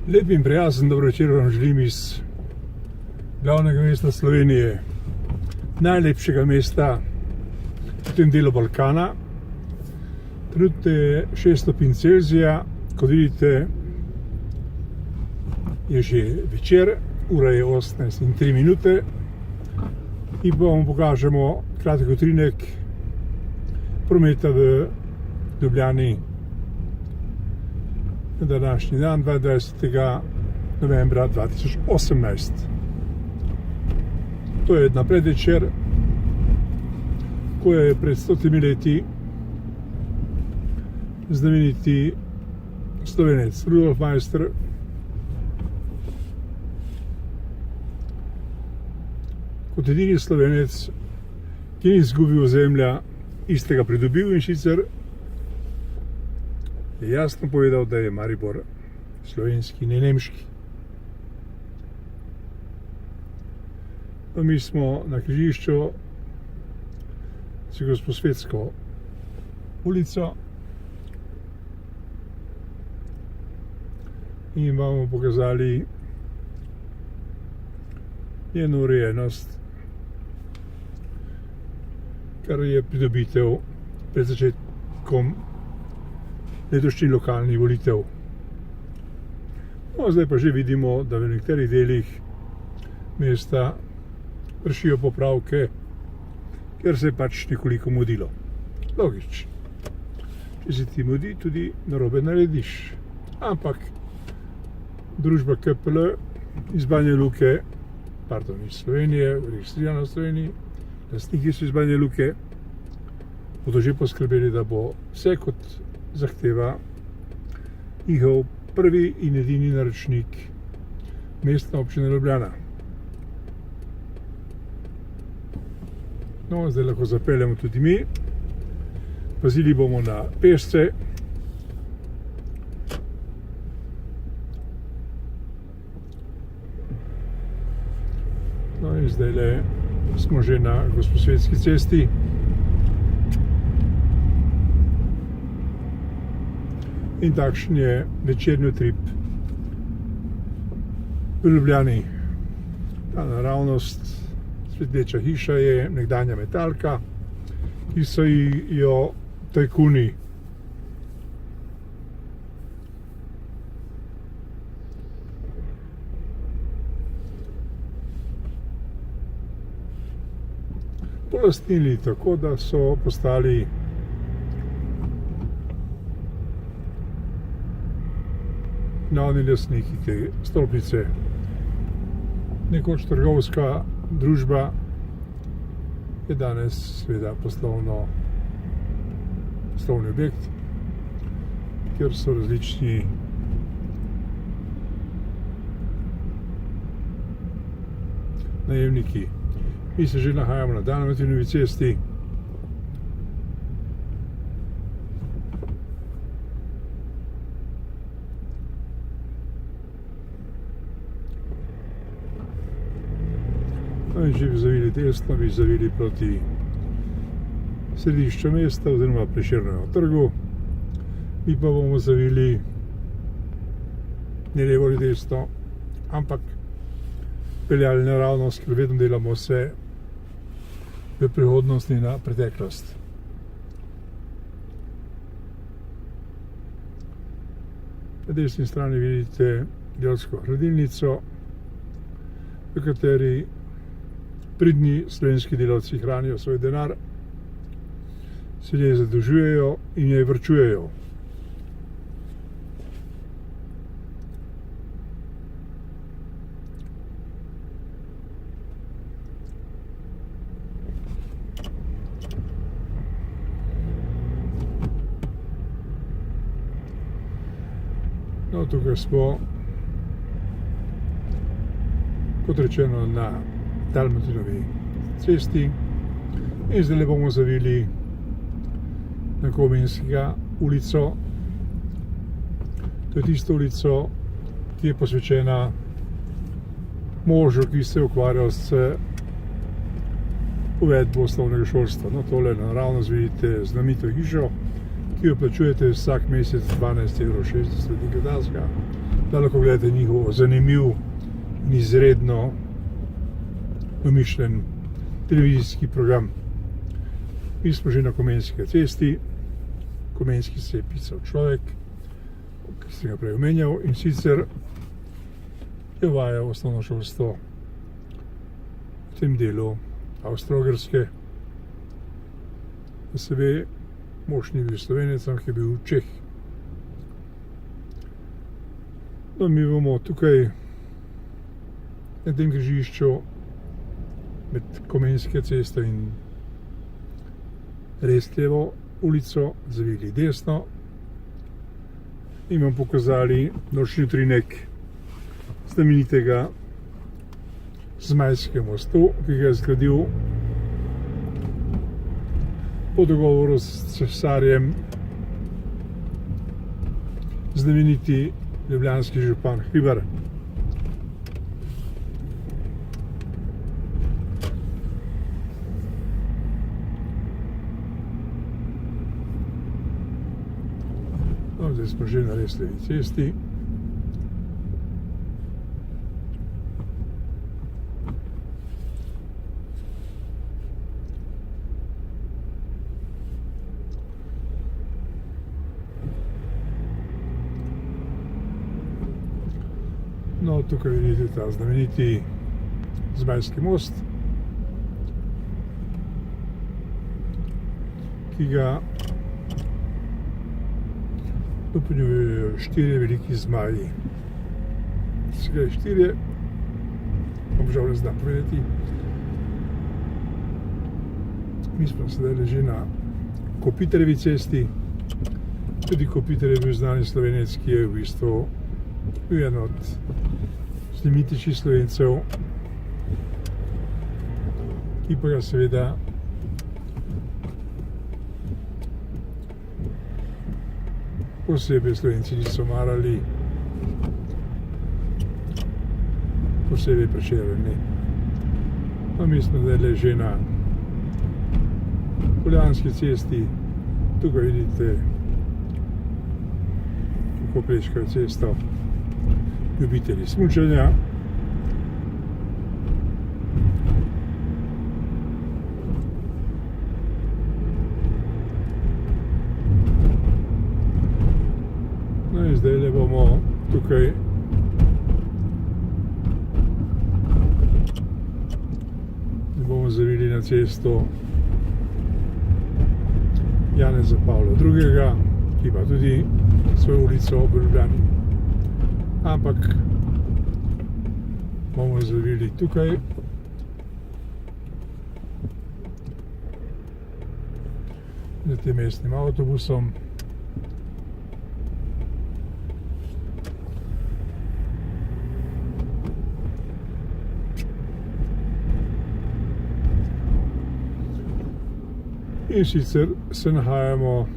Lep in prijazen dobro večer vam želim iz glavnega mesta Slovenije, najlepšega mesta v tem delu Balkana. Trenutno je 6 stopinj Celzija, kot vidite je že večer, ura je 18:03 in pa vam pokažemo kratek utrinek prometa v Ljubljani na današnji dan, 22. novembra 2018. To je na predvečer, ko je pred 100 leti znameniti Slovenec Rudolf Maister kot edini Slovenec, ki ni izgubil ozemlja, istega pridobil, in sicer je jasno povedal, da je Maribor slovenski, ne nemški. Mi smo na križišču z Gosposvetsko ulico in vam bomo pokazali njeno urejenost, kar je pridobitev pred začetkom letošnjih lokalnih volitev. No, zdaj pa že vidimo, da v nekaterih delih mesta vršijo popravke, ker se je pač nekoliko mudilo. Logično. Če se ti mudi, tudi narobe narediš. Ampak družba KPL iz Banja Luke, iz Slovenije, registrirana v Sloveniji, lastniki so iz Banja Luke, bodo že poskrbeli, da bo vse kot zahteva njihov prvi in edini naročnik, Mestna občina Ljubljana. No, zdaj lahko zapeljemo tudi mi. Pazili bomo na pešce. No in zdaj smo že na Gosposvetski cesti. In takšen je večerni utrip v Ljubljani. Ta naravnost, svetleča hiša je nekdanja metalka, ki so jo tajkuni polastnili tako, da so postali glavni lastniki te stolpnice. Nekoč trgovska družba je danes seveda poslovni objekt, kjer so različni najemniki. Mi se že nahajamo na Dalmatinovi cesti. No in že bi zavili desno, bi zavili proti središču mesta oziroma Prešernovemu trgu. Mi pa bomo zavili ne levo ali desno, ampak peljali naravnost, ker vedno delamo vse v prihodnost in na preteklost. Na desni strani vidite delavsko hladilnico, v kateri pridni slovenski delavci hranijo svoj denar, se njej zadolžujejo in njej varčujejo. No, tukaj smo, kot rečeno, na Dalmatinovi cesti in zdaj bomo zavili na Komenskega ulico. To je tista ulico, ki je posvečena možu, ki se je ukvarjal s uvedbo osnovnega šolstva. No, tole naravnost vidite znamenito hišo, ki jo plačujete vsak mesec 12,60 € nekaj takega. da lahko gledate njihov zanimiv in izredno domišljen televizijski program. Mi smo že na Komenski cesti. Komenski se je pisal človek, ki sem ga prej omenjal, in sicer je uvajal osnovno šolstvo v tem delu Avstro-Ogrske. Da se ve, mož ni bil Slovenec, ampak je bil Čeh. No, mi bomo tukaj na tem križišču med Komenske cesto in Restlevo ulico zavili desno in vam pokazali nočni utrinek znamenitega Zmajskega mostu, ki ga je zgradil po dogovoru s cesarjem znameniti ljubljanski župan Hribar. No, zdaj smo že na Restlevi cesti. No, tukaj vidite ta znameniti Zmajski most, ki ga dopolnjujejo 4 veliki zmaji. Vsega 4, žal ne znam povedati. Mi smo sedaj že na Kopitarjevi cesti. Tudi Kopitar je bil znani Slovenec, ki je v bistvu bil eden od znamenitejših Slovencev, ki pa ga seveda posebej Slovenci niso marali, posebej Prešeren ne. No, mi smo zdaj že na Poljanski cesti. Tukaj vidite, kako prečkajo cesto ljubitelji smučanja. No in zdaj bomo tukaj zavili na cesto Janeza Pavla II., ki ima tudi svojo ulico ob Ljubljani. Ampak bomo zavili tukaj za tem mestnim avtobusom. In sicer se nahajamo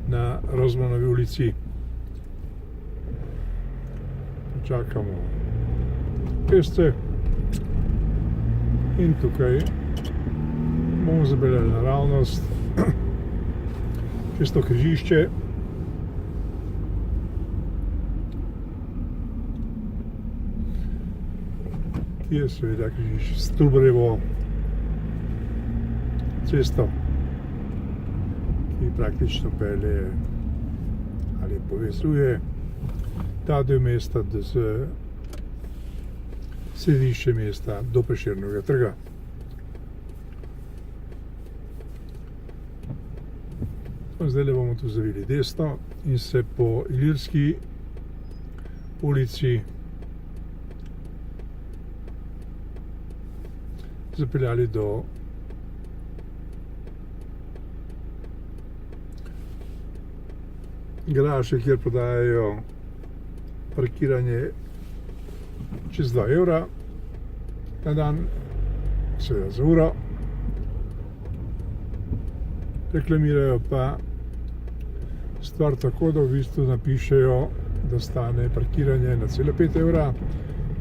na Rozmanovi ulici. Počakamo pešce in tukaj bomo zapeljali naravnost čez to križišče. Ki je seveda križišče s Trubarjevo cesto, ki praktično pelje ali povezuje ta del mesta z središče mesta do Prešernovega trga. Zdaj bomo tu zavili desno in se po Ilirski ulici zapeljali do garaže, kjer prodajajo parkiranje čez 2 evra na dan, seveda za uro. Reklamirajo pa stvar tako, da v bistvu napišejo, da stane parkiranje na cela 5 evra,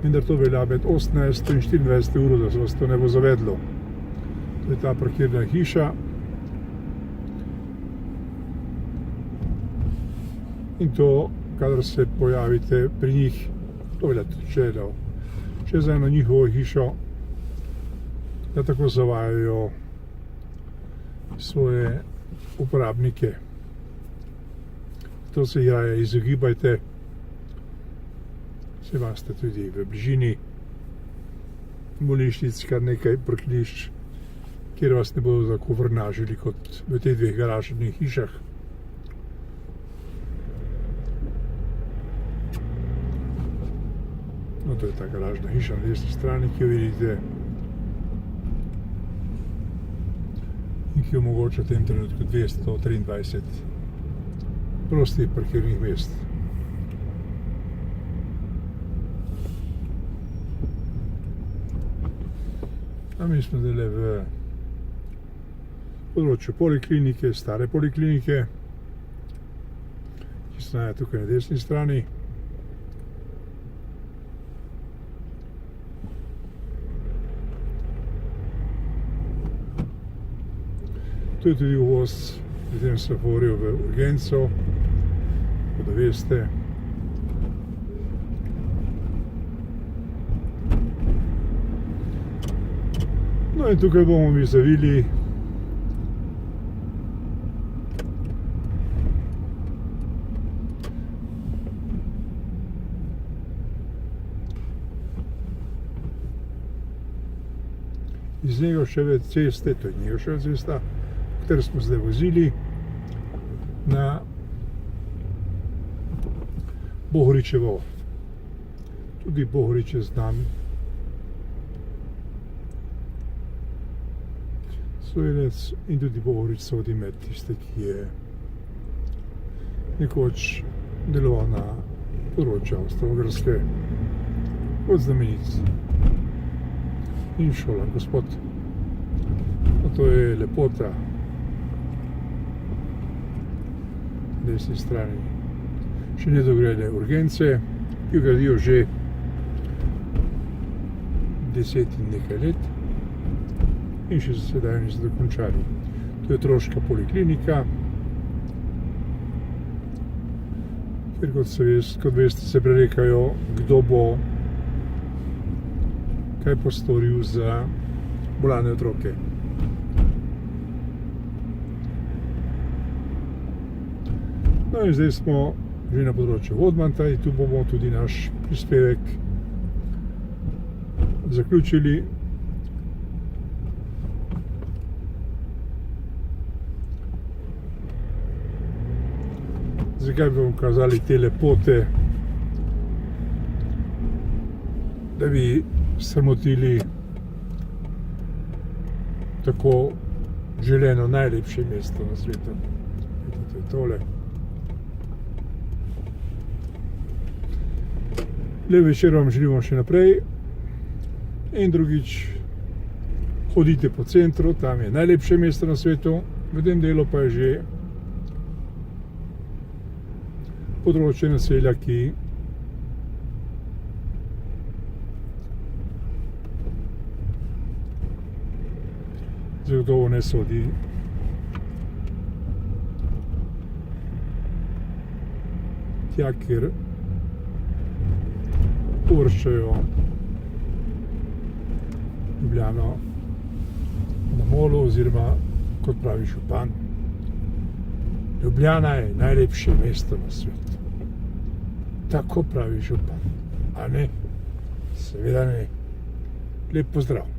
vendar to velja med 18 in 24 uro, da se vas to ne bo zavedlo. To je ta parkirna hiša. In to, kadar se pojavite pri njih, to velja tudi če za eno njihovo hišo, da tako zavajajo svoje uporabnike. To se raje izogibajte, se imate tudi v bližini bolnišnic kar nekaj parkirišč, kjer vas ne bodo tako vrnažili kot v teh dveh garažnih hišah. No, to je ta garažna hiša na desni strani, ki jo vidite in ki omogoča v tem trenutku 223 prostih parkirnih mest. A mi smo zdaj v področju poliklinike, stare poliklinike, ki se nahaja tukaj na desni strani. Tu je tudi uvoz pri tem semaforju v urgenco, da veste. No in tukaj bomo mi zavili iz Njegoševe ceste, to je Njegoševa cesta, katero smo zdaj vozili na Bohoričevo. Tudi Bohorič je znan Slovenec in tudi Bohorič sodi med tiste, ki je nekoč deloval na področju Avstro-Ogrske kot znamenic in šolan gospod. No, to je lepota na desni strani. Še nedograjene urgence, ki jo gradijo že 10 in nekaj let in še sedaj niso dokončali. To je otroška poliklinika, kjer kot veste se prerekajo, kdo bo kaj postoril za bolane otroke. No in zdaj smo že na področju Vodmanta in tu bomo tudi naš prispevek zaključili. Zakaj bi vam kazali te lepote, da bi sramotili tako želeno najlepše mesto na svetu. To je tole. Lep večer vam želimo še naprej in drugič hodite po centru, tam je najlepše mesto na svetu, v tem delu pa je že področje naselja, ki zagotovo ne sodi tja, kjer uvrščajo Ljubljano na molu, oziroma kot pravi župan, Ljubljana je najlepše mesto na svetu. Tako pravi župan, a ne? Seveda ne. Lep pozdrav.